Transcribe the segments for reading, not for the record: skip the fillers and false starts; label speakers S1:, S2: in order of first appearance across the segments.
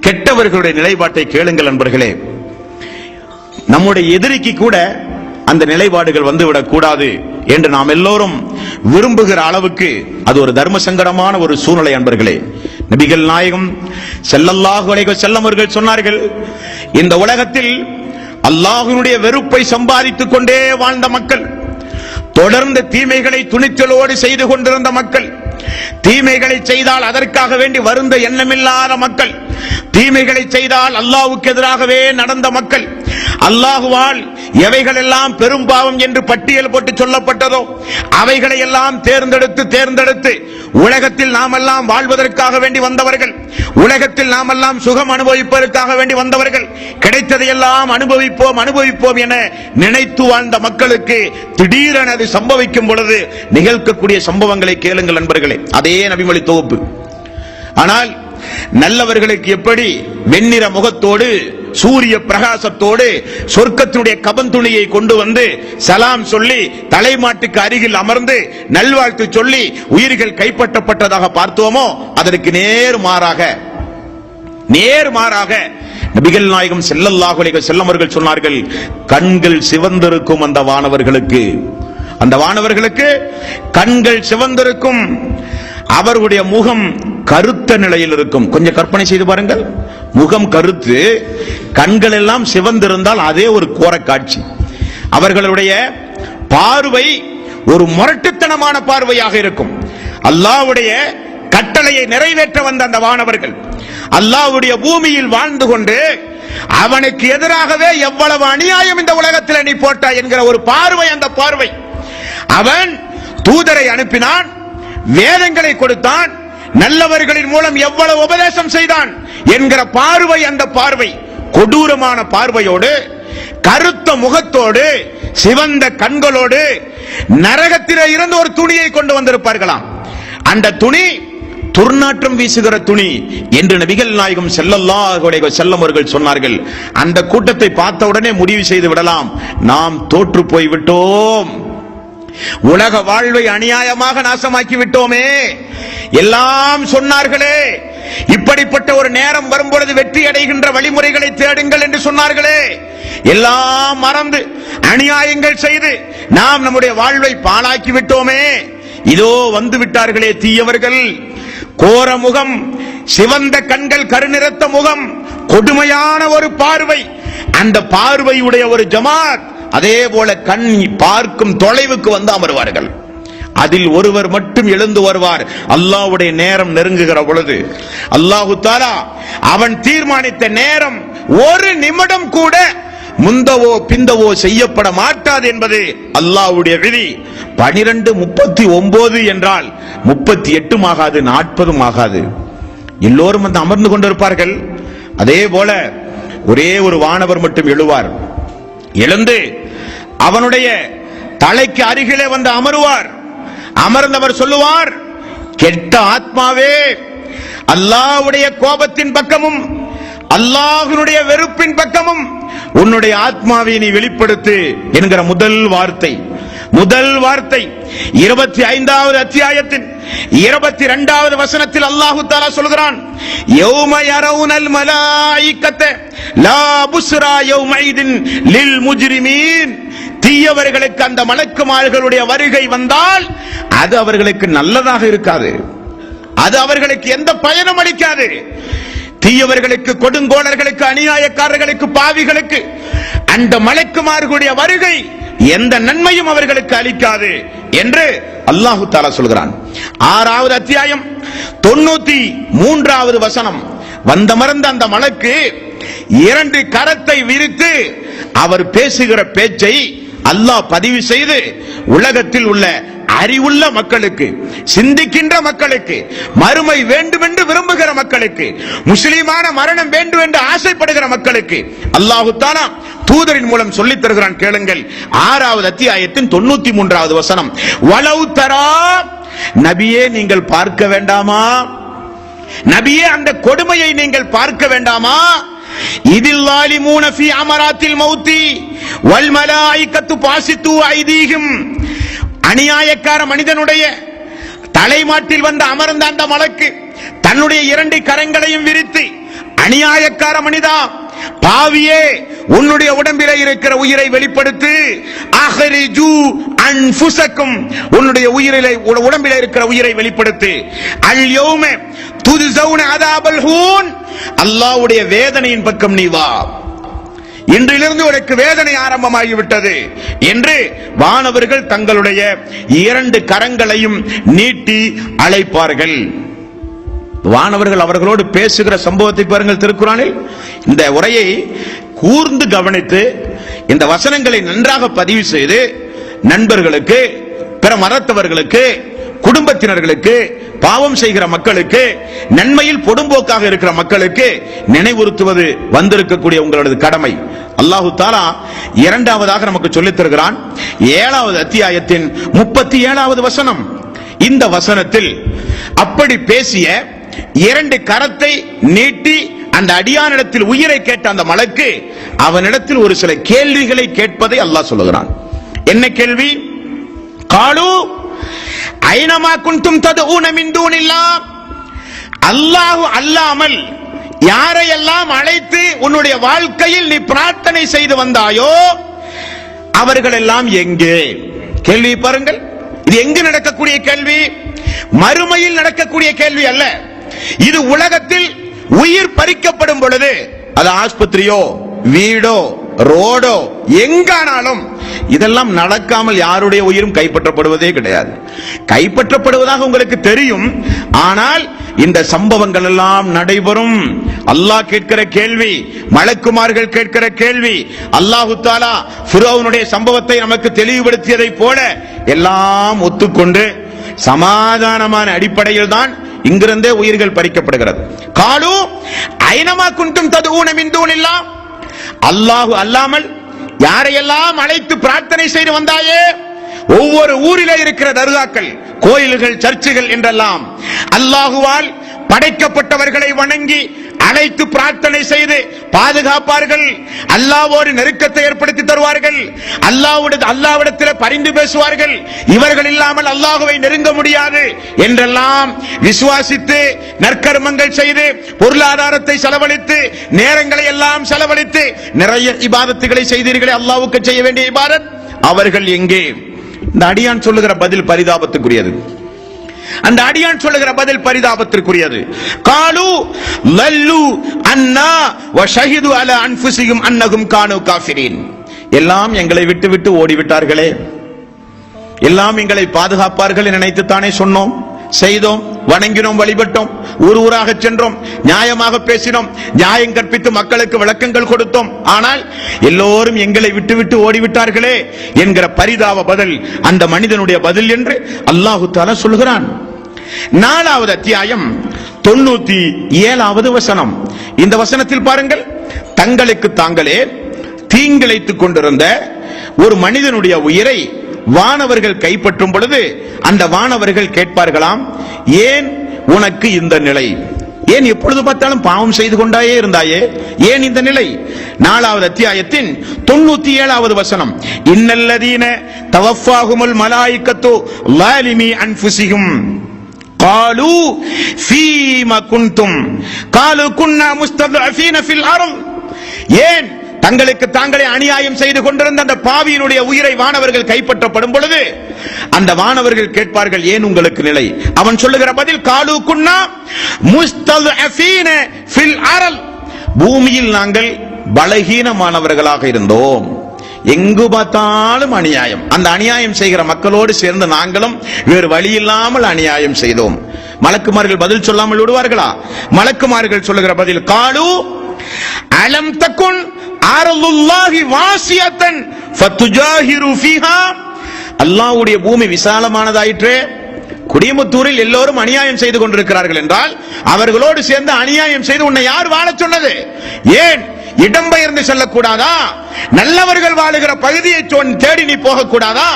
S1: கெட்டவர்களுடைய நிலைப்பாட்டை கேளுங்கள் நண்பர்களே. நம்முடைய எதிரிக்கு கூட அந்த நிலைப்பாடுகள் வந்துவிடக் கூடாது என்று நாம் எல்லோரும் விரும்புகிற அளவுக்கு அது ஒரு தர்ம சங்கடமான ஒரு சூழ்நிலை நண்பர்களே. நபிகள் நாயகம் ஸல்லல்லாஹு அலைஹி வஸல்லம் அவர்கள் சொன்னார்கள், இந்த உலகத்தில் அல்லாஹ்வினுடைய வெறுப்பை சம்பாதித்துக் கொண்டே வாழ்ந்த மக்கள், தொடர்ந்து தீமைகளை துணிச்சலோடு செய்து கொண்டிருந்த மக்கள், தீமைகளை செய்தால் அதற்காக வேண்டி வருந்த எண்ணமில்லாத மக்கள், தீமைகளை செய்தால் அல்லாஹ்வுக்கு எதிராகவே நடந்த மக்கள், அல்லாஹ்வால் எவைகள் எல்லாம் பெரும் பாவம் என்று பட்டியல் போட்டு சொல்லப்பட்டதோ அவைகளை எல்லாம் தேர்ந்தெடுத்து உலகத்தில் நாம் எல்லாம் வாழ்வதற்காக வேண்டி வந்தவர்கள், உலகத்தில் நாம் எல்லாம் சுகம் அனுபவிப்பதற்காக வேண்டி வந்தவர்கள், கிடைத்ததையெல்லாம் அனுபவிப்போம் என நினைத்து வாழ்ந்த மக்களுக்கு திடீரென அது சம்பவிக்கும் பொழுது நிகழ்க்கக்கூடிய சம்பவங்களை கேளுங்கள் நண்பர்களே. அதே நபிமொழி தொகுப்பு. ஆனால் நல்லவர்களுக்கு எப்படி வெண்ணிற முகத்தோடு சூரிய பிரகாசத்தோடு சொர்க்கத்தினுடைய கபந்துணியை கொண்டு வந்து சலாம் சொல்லி தலைமாட்டுக்கு அருகில் அமர்ந்து நல்வாழ்த்து சொல்லி உயிர்கள் கைப்பற்றப்பட்டதாக பார்த்தோமோ, அதற்கு நேர்மாறாக நபிகள் நாயகம் ஸல்லல்லாஹு அலைஹி வஸல்லம் அவர்கள் சொன்னார்கள், கண்கள் சிவந்திருக்கும் அந்த வானவர்களுக்கு கண்கள் சிவந்திருக்கும், அவர்களுடைய முகம் கருத்த நிலையில் இருக்கும். கொஞ்சம் கற்பனை செய்து பாருங்கள், முகம் கருத்து கண்கள் எல்லாம் சிவந்திருந்தால் அதே ஒரு கோர காட்சி. அவர்களுடைய பார்வை ஒரு முரட்டுத்தனமான பார்வையாக இருக்கும். அல்லாஹ்வுடைய கட்டளையை நிறைவேற்ற வந்த அந்த வானவர்கள் அல்லாஹ்வுடைய பூமியில் வாழ்ந்து கொண்டு அவனுக்கு எதிராகவே எவ்வளவு அநியாயம் இந்த உலகத்தில் நீ போட்டாய் என்கிற ஒரு பார்வை. அந்த பார்வை, அவன் தூதரை அனுப்பினான், வேதங்களை கொடுத்தான், நல்லவர்களின் மூலம் எவ்வளவு உபதேசம் செய்தான் என்கிற பார்வை. அந்த பார்வை கொடூரமான பார்வையோடு, கருத்த முகத்தோடு, சிவந்த கண்களோடு நரகத்திலே இருந்து ஒரு துணியை கொண்டு வந்திருப்பார்களாம். அந்த துணி துர்நாற்றம் வீசுகிற துணி என்று நபிகள் நாயகம் ஸல்லல்லாஹு அலைஹி வஸல்லம் அவர்கள் சொன்னார்கள். அந்த கூட்டத்தை பார்த்த உடனே முடிவு செய்து விடலாம், நாம் தோற்று போய்விட்டோம், உலக வாழ்வை அநியாயமாக நாசமாக்கி விட்டோமே. எல்லாம் சொன்னார்களே, இப்படிப்பட்ட ஒரு நேரம் வரும்பொழுது வெற்றி அடைகின்ற வழிமுறைகளை தேடுங்கள் என்று சொன்னார்களே, எல்லாம் மறந்து அநியாயங்கள் செய்து நாம் நம்முடைய வாழ்வை பாழாக்கி விட்டோமே. இதோ வந்து விட்டார்களே தீயவர்கள். கோர முகம், சிவந்த கண்கள், கருநிறத்த முகம், கொடுமையான ஒரு பார்வை, அந்த பார்வையுடைய ஒரு ஜமாத் அதே போல கண் பார்க்கும் தொலைவுக்கு வந்து அமர்வார்கள். அதில் ஒருவர் மட்டும் எழுந்து வருவார். அல்லாஹ்வுடைய நேரம் நெருங்குகிற பொழுது அல்லாஹு தஆலா அவன் தீர்மானித்த நேரம் ஒரு நிமிடம் கூட முந்தவோ பிந்தவோ செய்யப்பட மாட்டாது என்பது அல்லாஹ்வுடைய விதி. 12:39 என்றால் 38 ஆகாது, 40 ஆகாது. எல்லோரும் வந்து அமர்ந்து கொண்டிருப்பார்கள். அதே போல ஒரே ஒரு வானவர் மட்டும் எழுவார். எழுந்து அவனுடைய தலைக்கு அருகிலே வந்து அமருவார். அமர்ந்தவர் சொல்லுவார், கெட்ட ஆத்மாவே, அல்லாஹ்வுடைய கோபத்தின் பக்கமும் அல்லாஹ்வுடைய வெறுப்பின் பக்கமும் உன்னுடைய ஆத்மாவை நீ வெளிப்படுத்து என்கிற முதல் வார்த்தை 25வது அத்தியாயத்தின் 22வது வசனத்தில் அல்லாஹு தஆலா சொல்கிறான், யௌம யரவுனல் மலாயிகத லா புஸ்ரா யௌமைதின் லில் முஜ்ரிமீன். தீயவர்களுக்கு அந்த மலக்குமார்களுடைய வருகை வந்தால் அது அவர்களுக்கு நல்லதாக இருக்காது, அது அவர்களுக்கு எந்த பயனும் அளிக்காது. தீயவர்களுக்கு, கொடுங்கோளர்களுக்கு, அநியாயக்காரர்களுக்கு, பாவிகளுக்கு அந்த மலக்குமார்களுடைய வருகை எந்த நன்மையும் அவர்களுக்கு அளிக்காது என்று அல்லாஹு தஆலா சொல்கிறான். 6வது அத்தியாயம் 93வது வசனம். வந்தமர்ந்த அந்த மலக்கு 2 கரத்தை விரித்து அவர் பேசுகிற பேச்சை அல்லாஹ் பதிவு செய்து உலகத்தில் உள்ள அறிவுள்ள மக்களுக்கு, சிந்திக்கின்ற மக்களுக்கு, மறுமை வேண்டும் என்று விரும்புகிற மக்களுக்கு, முஸ்லிமான மரணம் வேண்டும் என்று ஆசைப்படுகிற மக்களுக்கு அல்லாஹு தஆலா தூதரின் மூலம் சொல்லித் தருகிறான். கேளுங்கள். 6வது அத்தியாயத்தின் 93வது வசனம். வலவு தரா, நபியே நீங்கள் பார்க்க வேண்டாமா, நபியே அந்த கொடுமையை நீங்கள் பார்க்க வேண்டாமா, இதில் ஸாலிமூன ஃபீ அமராத்தில் மௌத்தி வல் மலாயிகத்து பாசித்து ஐதீஹிம். அநியாயக்கார மனிதனுடைய தலைமாட்டில் வந்து அமர்ந்த அந்த மலக்கு தன்னுடைய 2 கரங்களையும் விரித்து அநியாயக்கார மனிதா, பாவியே, உன்னுடைய உடம்பிலே இருக்கிற உயிரை வெளிப்படுத்து. அஹ்ரிஜு அன்ஃபுஸக்கும், உன்னுடைய உடம்பிலே இருக்கிற உயிரை வெளிப்படுத்து. அல் யௌம துஜ்ஸௌன அஸாபல் ஹூன், அல்லாஹ்வுடைய வேதனையின் பக்கம் நீ வா, இன்றிலிருந்து உனக்கு வேதனை ஆரம்பமாகிவிட்டது என்று வானவர்கள் தங்களுடைய 2 கரங்களையும் நீட்டி அழைப்பார்கள். வானவர்கள் அவர்களோடு பேசுகிற சம்பவத்தை பாருங்கள் திருக்குறானில். இந்த உரையை கூர்ந்து கவனித்து இந்த வசனங்களை நன்றாக பதிவு செய்து நண்பர்களுக்கு, பிற மதத்தவர்களுக்கு, குடும்பத்தினர்களுக்கு, பாவம் செய்கிற மக்களுக்கு, நன்மையில் பொடும்போக்காக இருக்கிற மக்களுக்கு நினைவுறுத்துவது வந்திருக்கக்கூடிய உங்களது கடமை. அல்லாஹு தஆலா இரண்டாவதாக நமக்கு சொல்லித் தருகிறான். 7வது அத்தியாயத்தின் 37வது வசனம். இந்த வசனத்தில் அப்படி பேசிய 2 கரத்தை நீட்டி அந்த அடியானிடத்தில் உயிரை கேட்ட அந்த மலக்கு அவனிடத்தில் ஒரு சில கேள்விகளை கேட்பதை அல்லாஹ் சொல்லுகிறான். என்ன கேள்வி? காலு ஐனமா குன்தும் ததுஊன மின் தூனில்லாஹ், அல்லாஹ் அல்லாமல் யாரையெல்லாம் அழைத்து உன்னுடைய வாழ்க்கையில் நீ பிரார்த்தனை செய்து வந்தாயோ அவர்கள் எல்லாம் எங்கே? கேள்வி பாருங்கள். இது எங்கு நடக்கக்கூடிய கேள்வி? மறுமையில் நடக்கக்கூடிய கேள்வி அல்ல. இது உலகத்தில் உயிர் பறிக்கப்படும் பொழுது, அது ஆஸ்பத்திரியோ வீடோ ரோடோ எங்கானாலும் இதெல்லாம் நடக்காமல் யாருடைய உயிரும் கைப்பற்றப்படுவதே கிடையாது. கைப்பற்றப்படுவதாக உங்களுக்கு தெரியும், ஆனால் இந்த சம்பவங்கள் எல்லாம் நடைபெறும். அல்லாஹ் கேட்கிற கேள்வி, மலக்குமார்கள் கேட்கிற கேள்வி. அல்லாஹு தஆலா ஃபிரௌனுடைய சம்பவத்தை நமக்கு தெளிவுபடுத்தியதை போல எல்லாம் ஒத்துக்கொண்டு சமாதானமான அடிப்படையில் தான் இங்கிருந்தே உயிர்கள் பறிக்கப்படுகிறது. காலு ஐனமா குன்தும் ததுஊன மின் தூனில்லாஹ், அல்லாஹ் அல்லாமல் யாரையெல்லாம் அழைத்து பிரார்த்தனை செய்து வந்தாயே, ஒவ்வொரு ஊரிலே இருக்கிற தர்காக்கள், கோயில்கள், சர்ச்சுகள் என்றெல்லாம் அல்லாஹுவால் படைக்கப்பட்டவர்களை வணங்கி அழைத்து பிரார்த்தனை செய்து பாதுகாப்பார்கள், அல்லாஹ்வோடு நெருக்கத்தை ஏற்படுத்தி தருவார்கள், அல்லாஹ்விடத்தில் பரிந்து பேசுவார்கள், இவர்கள் இல்லாமல் அல்லாஹ்வை நெருங்க முடியாது என்றெல்லாம் விசுவாசித்து நற்கர்மங்கள் செய்து பொருளாதாரத்தை செலவழித்து நேரங்களை எல்லாம் செலவழித்து நிறைய இபாதத்துகளை செய்தீர்களே, அல்லாஹ்வுக்கு செய்ய வேண்டிய இபாதத், அவர்கள் எங்கே? இந்த அடியான் சொல்லுகிற பதில் பரிதாபத்துக்குரியது. அந்த அடியான் சொல்லுகிற பதில் பரிதாபத்திற்குரியது. காலு லல்லு அன்னா வ ஷஹிது அலா அன்ஃபுஸிஹிம் அன்னஹும் கானூ காஃபிரீன், எல்லாம் எங்களை விட்டு விட்டு ஓடிவிட்டார்களே, எல்லாம் எங்களை பாதுகாப்பார்கள் என நினைத்துத்தானே சொன்னோம், செய்தோம், வணங்கினோம், வழிபட்டோம், ஊர் ஊராக சென்றோம், நியாயமாக பேசினோம், நியாயம் கற்பித்து மக்களுக்கு விளக்கங்கள் கொடுத்தோம், ஆனால் எல்லோரும் எங்களை விட்டு விட்டு ஓடிவிட்டார்களே என்கிற பரிதாப பதில் அந்த மனிதனுடைய பதில் என்று அல்லாஹு தஆலா சொல்கிறான். 4வது அத்தியாயம் 97வது வசனம். இந்த வசனத்தில் பாருங்கள், தங்களுக்கு தாங்களே தீங்கிழைத்துக் கொண்டிருந்த ஒரு மனிதனுடைய உயிரை வானவர்கள் கைப்பற்றும் பொழுது அந்த வானவர்கள் கேட்பார்களாம், ஏன் உனக்கு இந்த நிலை? ஏன் எப்பொழுது பார்த்தாலும் பாவம் செய்து கொண்டாயே இருந்தாயே, ஏன் இந்த நிலை? 4வது அத்தியாயத்தின் 97வது வசனம். இன்னல்லதீன தவஃபாஹுமுல் மலாயிகத்து லாலிமி அன்ஃபுஸிஹிம் காலு ஃபீமா குன்தும் காலு குன்னா முஸ்தத்அஃபீன ஃபில் அர்த், ஏன் தங்களுக்கு தாங்களே அநியாயம் செய்து கொண்டிருந்த அந்த பாவியினுடைய உயிரை வானவர்கள் கைப்பற்றப்படும் பொழுது அந்த வானவர்கள் கேட்பார்கள், ஏன் உங்களுக்கு நிலை? அவன் சொல்லுகிற பதில், காலு குன்னா முஸ்தத்அஃபீன ஃபில் அர்த், பூமியில் நாங்கள் பலகீனமானவர்களாக இருந்தோம், எங்கு பார்த்தாலும் அநியாயம், அந்த அநியாயம் செய்கிற மக்களோடு சேர்ந்து நாங்களும் வேறு வழி இல்லாமல் அநியாயம் செய்தோம். மலக்குமார்கள் பதில் சொல்லாமல் விடுவார்களா? மலக்குமார்கள் சொல்லுகிற பதில், காலு அலம் தகுன் அர்துல்லாஹி வாசியத்தன் ஃபதுஜாஹிரு ஃபீஹா, அல்லாஹ்வுடைய பூமி விசாலமானதாயிற்றே, குடியமுத்தூரில் எல்லோரும் அநியாயம் செய்து கொண்டிருக்கிறார்கள் என்றால் அவர்களோடு சேர்ந்து அநியாயம் செய்து உன்னை யார் வாழச் சொன்னது? ஏன் இடம்பெயர்ந்து செல்லக்கூடாதா? நல்லவர்கள் வாழுகிற பகுதியை தேடி நீ போகக்கூடாதா?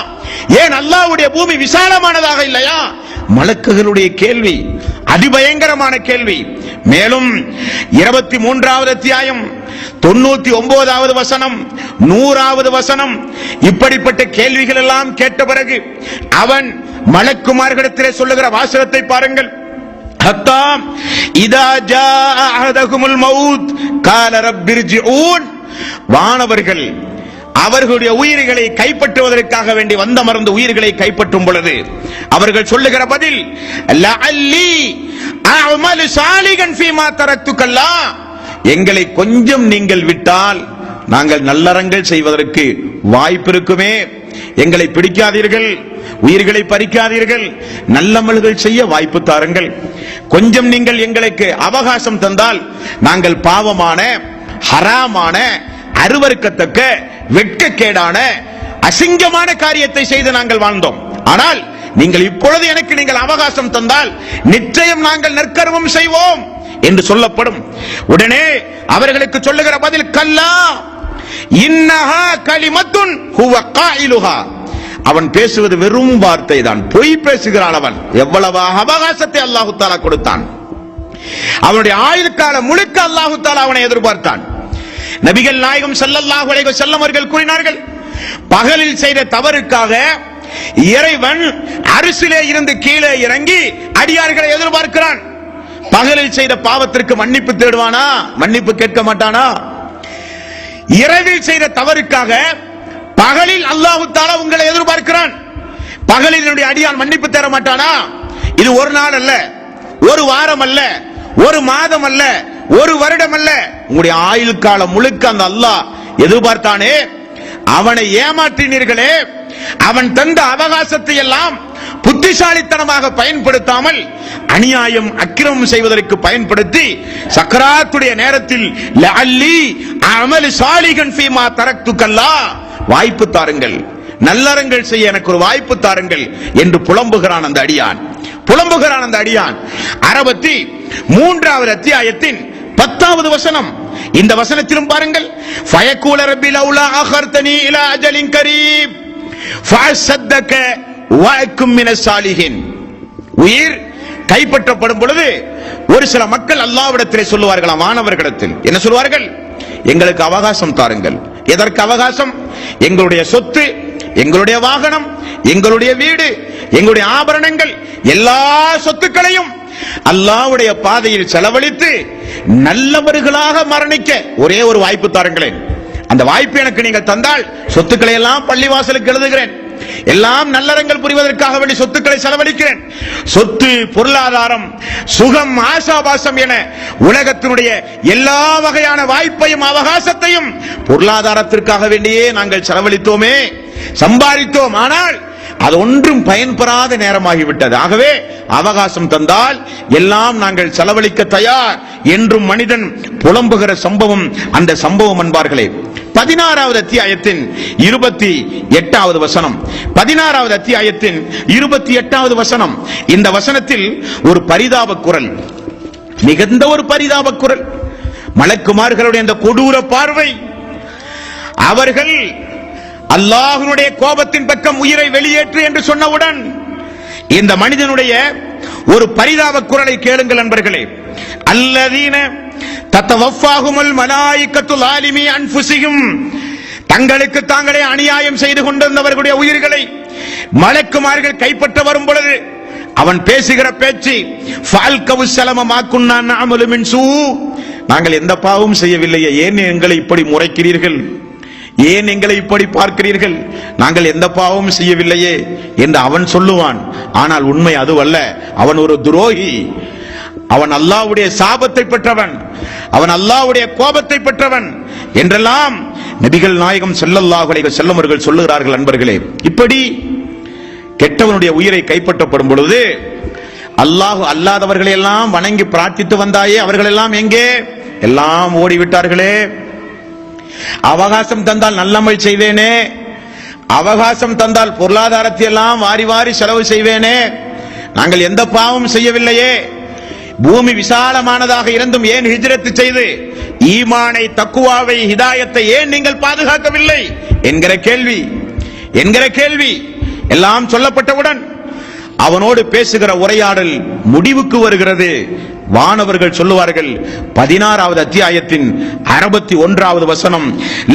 S1: ஏன் அல்லாஹ்வுடைய பூமி விசாலமானதாக இல்லையா? மலக்குகளுடைய கேள்வி அதிபயங்கரமான கேள்வி. மேலும் 23வது அத்தியாயம் 99வது வசனம் 100வது வசனம், இப்படிப்பட்ட கேள்விகள் எல்லாம் கேட்ட பிறகு அவன் மலக்குமார்களிடத்திலே சொல்லுகிற வாசகத்தை பாருங்கள். ஹத்தா இதா ஜாஅ அஹதகுமுல் மௌத் கால ரப்பிர்ஜிஊன். வானவர்கள் அவர்களுடைய உயிர்களை கைப்பற்றுவதற்காக வேண்டி வந்தமர்ந்து உயிர்களை கைப்பற்றும் பொழுது அவர்கள் சொல்லுகிற பதில் லஅல்லி அஅமலு சாலிகன் ஃபீமா தரக்துகல்லா, எங்களை கொஞ்சம் நீங்கள் விட்டால் நாங்கள் நல்லறங்கள் செய்வதற்கு வாய்ப்பு இருக்குமே, எங்களை பிடிக்காதீர்கள், உயிர்களை பறிக்காதீர்கள், நல்லமல்கள் செய்ய வாய்ப்பு தாருங்கள், கொஞ்சம் நீங்கள் எங்களுக்கு அவகாசம் தந்தால் நாங்கள் பாவமான ஹராமான அருவருக்கத்தக்க வெட்கக்கேடான அசிங்கமான காரியத்தை செய்து நாங்கள் வாழ்ந்தோம். ஆனால் நீங்கள் இப்பொழுது எனக்கு நீங்கள் அவகாசம் தந்தால் நிச்சயம் நாங்கள் நற்கர்மம் செய்வோம் என்று சொல்லப்படும். உடனே அவர்களுக்கு சொல்லுகிற பதில் கல்லா இன்னஹா கலிமத்துன் ஹுவ காயிலுஹா. அவன் பேசுவது வெறும் வார்த்தை தான், பொய் பேசுகிறான் அவன். எவ்வளவு அவகாசத்தை அல்லாஹு தஆலா கொடுத்தான். அவனுடைய ஆயுள் காலம் முழுக்க அல்லாஹு தஆலா அவனை எதிர்பார்த்தான். நபிகள் நாயகம் ஸல்லல்லாஹு அலைஹி வஸல்லம் அவர்கள் கூறினார்கள், பகலில் செய்த தவறுக்காக இறைவன் அரிசிலே இருந்து கீழே இறங்கி அடியார்களை எதிர்பார்க்கிறான். பகலில் செய்த பாவத்திற்கு மன்னிப்பு தேடுவானா? மன்னிப்பு கேட்க மாட்டானா? இரவில் செய்த தவறுக்காக பகலில் அல்லாஹு தஆலா உங்களை எதிர்பார்க்கிறான். பகலில் என்னுடைய அடியான் மன்னிப்பு தேட மாட்டானா? இது ஒரு நாள் அல்ல, ஒரு வாரம் அல்ல, ஒரு மாதம் அல்ல, ஒரு வருடம் அல்ல, உங்களுடைய ஆயுள் காலம் முழுக்க அந்த அல்லாஹ் எதிர்பார்த்தானே. அவனை ஏமாற்றினீர்களே, அவன் தந்த அவகாசத்தை எல்லாம் புத்திசாலித்தனமாக பயன்படுத்தாமல் அநியாயம் அக்கிரமம் செய்வதற்கு பயன்படுத்தி சக்கராத்துடைய நேரத்தில் லஅல்லி அஅமலு சாலிகன் ஃபீமா தரக்துகல்லா, வாய்ப்பு தாருங்கள், நல்லறங்கள் செய்ய எனக்கு ஒரு வாய்ப்பு தாருங்கள் என்று புலம்புகிறான் அந்த அடியான். புலம்புகிறான் அந்த அடியான். 63வது அத்தியாயத்தின் 10வது வசனம். இந்த வசனத்திலும் பாருங்கள், ஃபயக்கூல ரப்பி லௌலா அഖர்தனி இலா அஜலின் கரீப் ஃபஅஸதக வஅகும் மினஸ் சாலிஹின். உயிர் கைப்பற்றப்படும் பொழுது ஒரு சில மக்கள் அல்லாஹ்விடத்திலே சொல்லுவார்களாம், மாணவர்களிடத்தில் என்ன சொல்வார்கள்? எங்களுக்கு அவகாசம் தாருங்கள். எதற்கு அவகாசம்? எங்களுடைய சொத்து, எங்களுடைய வாகனம், எங்களுடைய வீடு, எங்களுடைய ஆபரணங்கள், எல்லா சொத்துக்களையும் அல்லாஹ்வுடைய பாதையில் செலவழித்து நல்லவர்களாக மரணிக்க ஒரே ஒரு வாய்ப்பு தாருங்களேன். அந்த வாய்ப்பு எனக்கு நீங்கள் தந்தால் சொத்துக்களை எல்லாம் பள்ளிவாசலுக்கு எழுதுகிறேன், எல்லாம் நல்லறங்கள் புரிவதற்காக வேண்டி சொத்துக்களை செலவழிக்கிறேன். சொத்து, பொருளாதாரம், சுகம், ஆசாபாசம் என உலகத்தினுடைய எல்லா வகையான வாய்ப்பையும் அவகாசத்தையும் பொருளாதாரத்திற்காக வேண்டியே நாங்கள் செலவழித்தோமே, சம்பாதித்தோம். ஆனால் அது ஒன்றும் பயன்பெறாத நேரமாகிவிட்டது. ஆகவே அவகாசம் தந்தால் எல்லாம் நாங்கள் செலவழிக்க தயார் என்றும் மனிதன் புலம்புகிற சம்பவம் அந்த சம்பவம் என்பார்களே. 16வது அத்தியாயத்தின் 28வது வசனம். 16வது அத்தியாயத்தின் 28வது வசனம். இந்த வசனத்தில் ஒரு பரிதாப குரல், மிகுந்த ஒரு பரிதாப குரல். மலக்குமார்களுடைய அந்த கொடூர பார்வை, அவர்கள் அல்லாஹ்வுடைய கோபத்தின் பக்கம் உயிரை வெளியேற்று என்று சொன்னவுடன் இந்த மனிதனுடைய ஒரு பரிதாப குரலை கேளுங்கள் நண்பர்களே. அல்லதீன தத்தவஃபாஹுமுல் மலாயிகத்து லாலிமி அன்ஃபுஸிஹிம், தங்களுக்கு தாங்களே அநியாயம் செய்து கொண்டிருந்தவர்களுடைய உயிர்களை மலக்குமார்கள் கைப்பற்ற வரும் பொழுது அவன் பேசுகிற பேச்சு, ஃபால்கவு ஸலம மா குன்னா நஅமலு மின் சூ, நாங்கள் எந்த பாவமும் செய்யவில்லையே, ஏன் எங்களை இப்படி முறைக்கிறீர்கள், ஏன் எங்களை இப்படி பார்க்கிறீர்கள், நாங்கள் எந்த பாவமும் செய்யவில்லையே என்று அவன் சொல்லுவான். ஆனால் உண்மை அதுவல்ல, அவன் ஒரு துரோகி, அவன் அல்லாஹ்வுடைய சாபத்தை பெற்றவன், அவன் அல்லாஹ்வுடைய கோபத்தை பெற்றவன் என்றெல்லாம் நபிகள் நாயகம் ஸல்லல்லாஹு அலைஹி வஸல்லம் அவர்கள் சொல்லுகிறார்கள். நண்பர்களே, இப்படி கெட்டவனுடைய உயிரை கைப்பற்றப்படும் பொழுது அல்லாஹ் அல்லாதவர்களை எல்லாம் வணங்கி பிரார்த்தித்து வந்தாயே, அவர்கள் எல்லாம் எங்கே? எல்லாம் ஓடிவிட்டார்களே. அவகாசம் தந்தால் நல்லமல் செய்வேனே, அவகாசம் தந்தால் பொருளாதாரத்தை எல்லாம் வாரி வாரி செலவு செய்வேனே, நாங்கள் எந்த பாவமும் செய்யவில்லையே, பூமி விசாலமானதாக இருந்தும் ஏன் ஹிஜ்ரத் செய்து ஈமானை, தக்குவாவை, ஹிதாயத்தை ஏன் நீங்கள் பாதுகாக்கவில்லை என்கிற கேள்வி எல்லாம் சொல்லப்பட்டவுடன் அவனோடு பேசுகிற உரையாடல் முடிவுக்கு வருகிறது. வானவர்கள் சொல்லுவார்கள் 16வது அத்தியாயத்தின் 61வது வசனம்,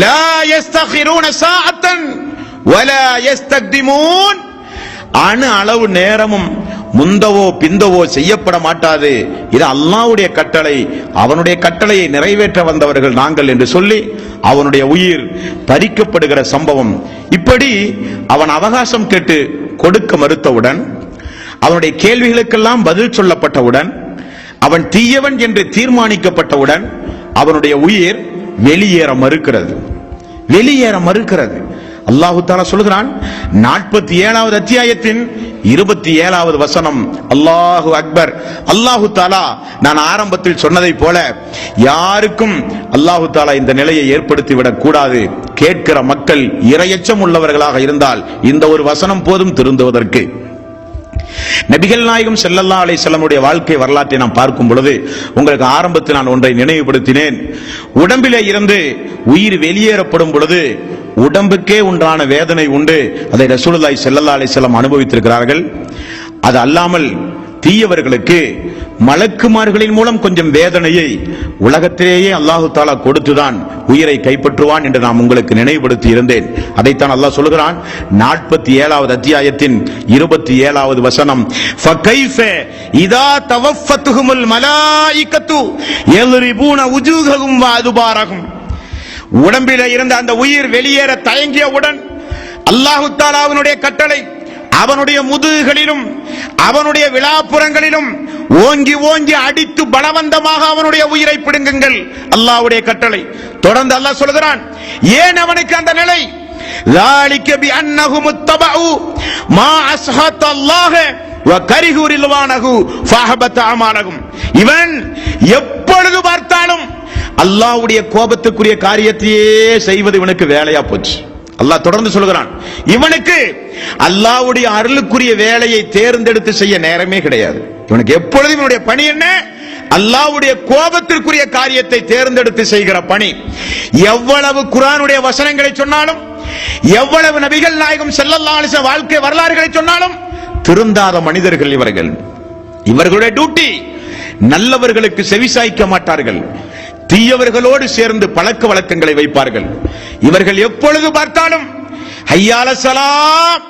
S1: லா யஸ்தகிரூன ஸாஅத்தன் வலா யஸ்தக்திமூன், அணு அளவு நேரமும் முந்தவோ பிந்தவோ செய்யப்பட மாட்டாது. இது அல்லாஹ்வுடைய கட்டளை, அவனுடைய கட்டளையை நிறைவேற்ற வந்தவர்கள் நாங்கள் என்று சொல்லி அவனுடைய உயிர் பறிக்கப்படுகிற சம்பவம். இப்படி அவன் அவகாசம் கேட்டு கொடுக்க மறுத்தவுடன், அவனுடைய கேள்விகளுக்கெல்லாம் பதில் சொல்லப்பட்டவுடன், அவன் தீயவன் என்று தீர்மானிக்கப்பட்டவுடன் அவனுடைய உயிர் வெளியேற மறுக்கிறது. அல்லாஹு தஆலா சொல்கிறான் 47வது அத்தியாயத்தின் 27வது வசனம். அல்லாஹு அக்பர். அல்லாஹு தஆலா நான் ஆரம்பத்தில் சொன்னதை போல யாருக்கும் அல்லாஹு தஆலா இந்த நிலையை ஏற்படுத்திவிடக் கூடாது. கேட்கிற மக்கள் இரையச்சம் உள்ளவர்களாக இருந்தால் இந்த ஒரு வசனம் போதும் திருந்துவதற்கு. நபிகள் நாயகம் ஸல்லல்லாஹு அலைஹி வஸல்லமுடைய வாழ்க்கை வரலாற்றை நாம் பார்க்கும் பொழுது உங்களுக்கு ஆரம்பத்தில் நான் ஒன்றை நினைவுபடுத்தினேன். உடம்பிலே இருந்து உயிர் வெளியேறப்படும் பொழுது உடம்புக்கே உண்டான வேதனை உண்டு. அதை ரசூலுல்லாஹி ஸல்லல்லாஹு அலைஹி வஸல்லம் அனுபவித்திருக்கிறார்கள். அது அல்லாமல் தீயவர்களுக்கு மலக்குமார்களின் மூலம் கொஞ்சம் வேதனையை உலகத்திலேயே அல்லாஹு தஆலா கொடுத்துதான் உயிரை கைப்பற்றுவான் என்று நான் உங்களுக்கு நினைவுபடுத்தி இருந்தேன். அதைத்தான் அல்லாஹ் சொல்கிறான் 47வது அத்தியாயத்தின் 27வது வசனம். ஃபகைஃப இதா தவஃபத்துஹுமுல் மலாயிகத்து யல்ரிபூன வுஜூஹஹும் வ அதுபாரஹும். உடம்பிலே இருந்த அந்த உயிர் வெளியேற தயங்கியவுடன் அல்லாஹு தஆலாவினுடைய கட்டளை அவனுடைய முதுகுகளிலும் அவனுடைய விலாப்புறங்களிலும் ஓங்கி ஓங்கி அடித்து பலவந்தமாக அவனுடைய உயிரை பிடுங்குங்கள். அல்லாஹ்வுடைய கட்டளை. தொடர்ந்து அல்லாஹ் சொல்கிறான், ஏன் அவனுக்கு அந்த நிலை? ذَلِكَ بِأَنَّهُمُ اتَّبَعُوا مَا أَسْخَطَ اللَّهَ وَكَرِهُوا رِضْوَانَهُ فَأَحْبَطَ أَعْمَالَهُم. இவன் எப்பொழுது பார்த்தாலும் அல்லாஹ்வுடைய கோபத்துக்குரிய காரியத்தையே செய்வது இவனுக்கு வேலையா போச்சு. அல்லாஹ் தொடர்ந்து சொல்கிறான், இவனுக்கு அல்லாஹ்வுடைய அருளுக்குரிய வேலையை தேர்ந்தெடுத்து செய்ய நேரமே கிடையாது. இவனுக்கு எப்பொழுதும் இவனுடைய பணி என்ன? அல்லாஹ்வுடைய கோபத்திற்குரிய காரியத்தை தேர்ந்தெடுத்து செய்கிற பணி. எவ்வளவு குர்ஆனுடைய வசனங்களை சொன்னாலும், எவ்வளவு நபிகள் நாயகம் ஸல்லல்லாஹு அலைஹி வஸல்லம் வாழ்க்கை வரலாறுகளை சொன்னாலும் திருந்தாத மனிதர்கள் இவர்கள். இவர்களுடைய டியூட்டி நல்லவர்களுக்கு செவிசாய்க்க மாட்டார்கள், தீயவர்களோடு சேர்ந்து பழக்க வழக்கங்களை வைப்பார்கள். இவர்கள் எப்பொழுது பார்த்தாலும் ஹய்யால ஸலாம்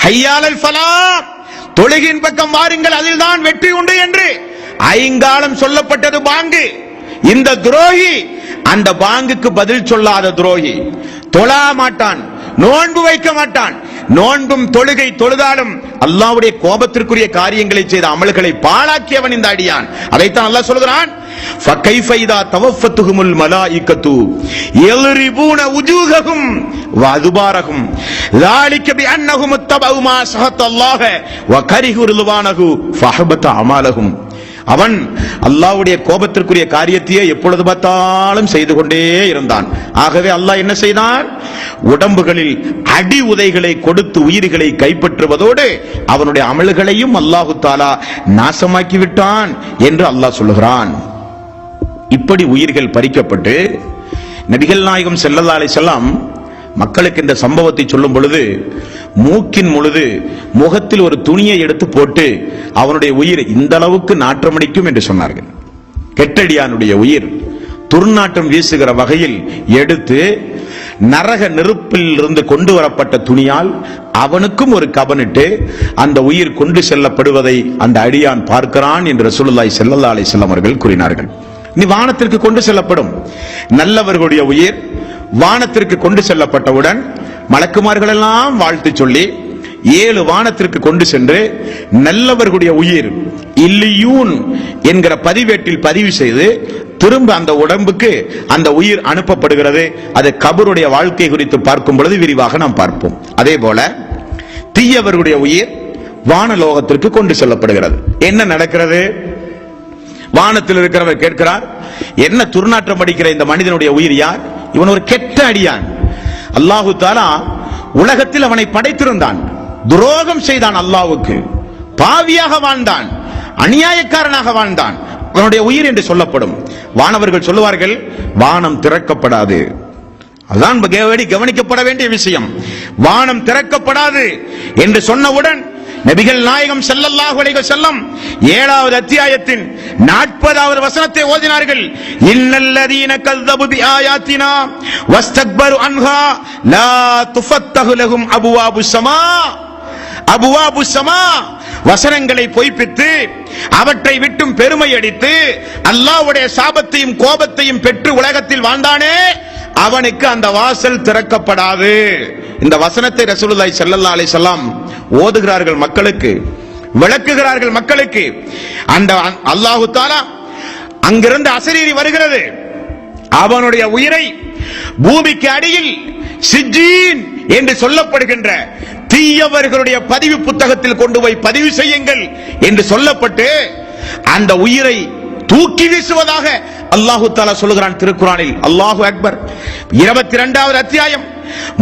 S1: ஹய்யாலல் ஃபலாஹ், தொழுகையின் பக்கம் வாருங்கள், அதில்தான் வெற்றி உண்டு என்று ஐங்காலம் சொல்லப்பட்டது பாங்கு. இந்த துரோகி அந்த பாங்குக்கு பதில் சொல்லாத துரோகி. தொழா மாட்டான், நோன்பு வைக்க மாட்டான். நோன்பும் தொழுகை தொழுதாலும் அல்லாஹ்வுடைய கோபத்திற்குரிய காரியங்களை செய்த அமல்களை பாழாக்கியவன் இந்த அடியான். அதைத்தான் அல்லாஹ் சொல்கிறான், ஃபகைஃப இதா தவஃபத்துஹுமுல் மலாயிகத்து யல்ரிபூன வுஜூஹஹும் வ அதுபாரஹும் ذَلِكَ بِأَنَّهُمُ اتَّبَعُوا مَا أَسْخَطَ اللَّهَ وَكَرِهُوا رِضْوَانَهُ فَأَحْبَطَ أَعْمَالَهُم. அவன் அல்லாஹ்வுடைய கோபத்திற்குரிய காரியத்தையே எப்பொழுது பார்த்தாலும் செய்து கொண்டே இருந்தான். ஆகவே அல்லாஹ் என்ன செய்தான்? உடம்புகளில் அடி உதைகளை கொடுத்து உயிர்களை கைப்பற்றுவதோடு அவனுடைய அமல்களையும் அல்லாஹு தஆலா நாசமாக்கி விட்டான் என்று அல்லாஹ் சொல்லுகிறான். இப்படி உயிர்கள் பறிக்கப்பட்டு நபிகள் நாயகம் ஸல்லல்லாஹு அலைஹி வஸல்லம் மக்களுக்கு இந்த சம்பவத்தை சொல்லும் பொழுது மூக்கின் பொழுது முகத்தில் ஒரு துணியை எடுத்து போட்டு அவனுடைய உயிர் இந்த அளவுக்கு நாற்றமடிக்கும் என்று சொன்னார்கள். கெட்டடியானுடைய உயிர் துர்நாற்றம் வீசுகிற வகையில் எடுத்து நரக நெருப்பில் இருந்து கொண்டு வரப்பட்ட துணியால் அவனுக்கும் ஒரு கபனிட்டு அந்த உயிர் கொண்டு செல்லப்படுவதை அந்த அடியான் பார்க்கிறான் என்று ரசூலுல்லாஹி ஸல்லல்லாஹு அலைஹி வஸல்லம் அவர்கள் கூறினார்கள். நீ வானத்திற்கு கொண்டு செல்லப்படும். நல்லவர்களுடைய உயிர் வானத்திற்கு கொண்டு செல்லப்பட்டவுடன் மலக்குமார்கள் எல்லாம் வாழ்த்து சொல்லி 7 வானத்திற்கு கொண்டு சென்று நல்லவர்களுடைய உயிர் இல்லியூன் என்கிற பதிவேட்டில் பதிவு செய்து திரும்ப அந்த உடம்புக்கு அந்த உயிர் அனுப்பப்படுகிறது. அது கபருடைய வாழ்க்கை குறித்து பார்க்கும் பொழுது விரிவாக நாம் பார்ப்போம். அதே போல தீயவர்களுடைய உயிர் வானலோகத்திற்கு கொண்டு செல்லப்படுகிறது. என்ன நடக்கிறது? வானத்தில் இருக்கிறவர் கேட்கிறார், என்ன துர்நாற்றம் அடிக்கிற இந்த மனிதனுடைய உயிர் யார்? இவன் ஒரு கெட்ட அடியான். அல்லாஹு தஆலா உலகத்தில் அவனை படைத்திருந்தான், துரோகம் செய்தான், அல்லாஹ்வுக்கு பாவியாக வாழ்ந்தான், அநியாயக்காரனாக வாழ்ந்தான். அவனுடைய உயிர் என்று சொல்லப்படும். வானவர்கள் சொல்லுவார்கள், வானம் திறக்கப்படாது. அதான் கவனிக்கப்பட வேண்டிய விஷயம். வானம் திறக்கப்படாது என்று சொன்னவுடன் நபிகள் நாயகம் ஸல்லல்லாஹு அலைஹி வஸல்லம் 7வது அத்தியாயத்தின் 40வது வசனத்தை ஓதினார்கள். இன்னல்லதீன கஸ்ஸபு பிஆயாத்தினா வஸ்தக்பரு அன்ஹா லா துஃபத்தஹு லஹும் அபுவாபுஸ் ஸமா. அபுவாபுஸ் ஸமா, வசனங்களை பொய்ப்பித்து அவற்றை விட்டும் பெருமை அடித்து அல்லாஹ்வுடைய சாபத்தையும் கோபத்தையும் பெற்று உலகத்தில் வாழ்ந்தானே, அவனுக்கு அந்த வாசல் திறக்கப்படாது. இந்த வசனத்தை ரசூலுல்லாஹி ஸல்லல்லாஹு அலைஹி வஸல்லம் ஓதுகிறார்கள் மக்களுக்கு, விளக்குகிறார்கள் மக்களுக்கு. அந்த அல்லாஹ் தஆலா அங்கிருந்து அசரீரி வருகிறது, அவனுடைய உயிரை பூமிக்கு அடியில் சிஜ்ஜீன் என்று சொல்லப்படுகின்ற தீயவர்களுடைய பதிவு புத்தகத்தில் கொண்டு போய் பதிவு செய்யுங்கள் என்று சொல்லப்பட்டு அந்த உயிரை தூக்கி வீசுவதாக அல்லாஹ் தஆலா சொல்லுகிறான் திருக்குர்ஆனில். அல்லாஹு அக்பர். 22வது அத்தியாயம்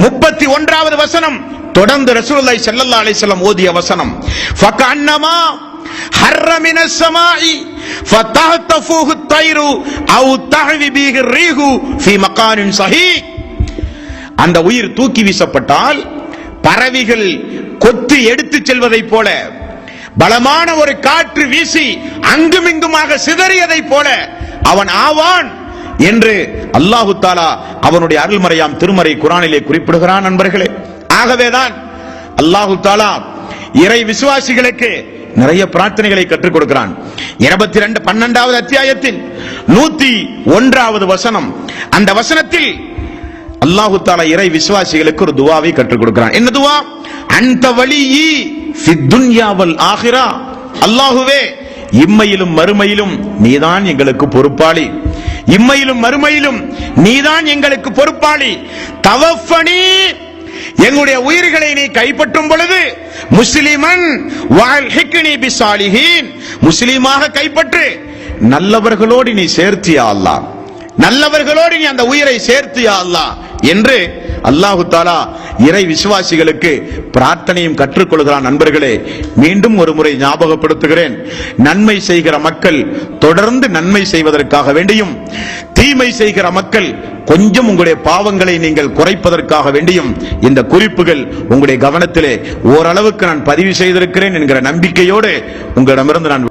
S1: 31வது வசனம். தொடர்ந்து ரசூலுல்லாஹி ஸல்லல்லாஹு அலைஹி வஸல்லம் ஓதிய வசனம், ஃபகஅன்னமா ஹர்ர மினஸ் ஸமாஇ ஃபதஹ்தஃபுஹு தைரு அவ் தஹவி பிஹி ரீஹு ஃபீ மகானின் ஸஹீஹ். அந்த உயிர் தூக்கி வீசப்பட்டால் பறவைகள் கொத்தி எடுத்துச் செல்வதை போல, பலமான ஒரு காற்று வீசி அங்குமிங்குமாக சிதறியதை போல அவன் ஆவான் என்று அல்லாஹு தஆலா அவனுடைய அருள்மறையாம் திருமறை குர்ஆனிலே குறிப்பிடுகிறான். நண்பர்களே, ஆகவேதான் அல்லாஹு தஆலா இறை விசுவாசிகளுக்கு நிறைய பிரார்த்தனைகளை கற்றுக் கொடுக்கிறான். 12வது அத்தியாயத்தில் 101வது வசனம். அந்த வசனத்தில் அல்லாஹு தஆலா இறை விசுவாசிகளுக்கு ஒரு துஆவை கற்றுக் கொடுக்கிறான். என்ன துஆ? அன்த வலியி ஃபித் துன்யா வல் ஆகிரா. அல்லாஹ்வே, இம்மையிலும் மறுமையிலும் நீதான் எங்களுக்கு பொறுப்பாளி, இம்மையிலும் மறுமையிலும் நீதான் எங்களுக்கு பொறுப்பாளி. தவஃபனி, எங்களுடைய உயிர்களை நீ கைப்பற்றும் பொழுது முஸ்லிமன் வஅல்ஹிக்னி பிஸ்ஸாலிஹீன், முஸ்லிமாக கைப்பற்று, நல்லவர்களோடு நீ சேர்த்தியா அல்லாஹ், நல்லவர்களோடு நீ அந்த உயிரை சேர்த்தியா அல்லாஹ் என்று அல்லாஹு தஆலா இறை விசுவாசிகளுக்கு பிரார்த்தனையும் கற்றுக்கொள்கிறான். நண்பர்களே, மீண்டும் ஒரு முறை ஞாபகப்படுத்துகிறேன், நன்மை செய்கிற மக்கள் தொடர்ந்து நன்மை செய்வதற்காக வேண்டியும், தீமை செய்கிற மக்கள் கொஞ்சம் உங்களுடைய பாவங்களை நீங்கள் குறைப்பதற்காக வேண்டியும் இந்த குறிப்புகள் உங்களுடைய கவனத்திலே ஓரளவுக்கு நான் பதிவு செய்திருக்கிறேன் என்கிற நம்பிக்கையோடு உங்களிடமிருந்து நான்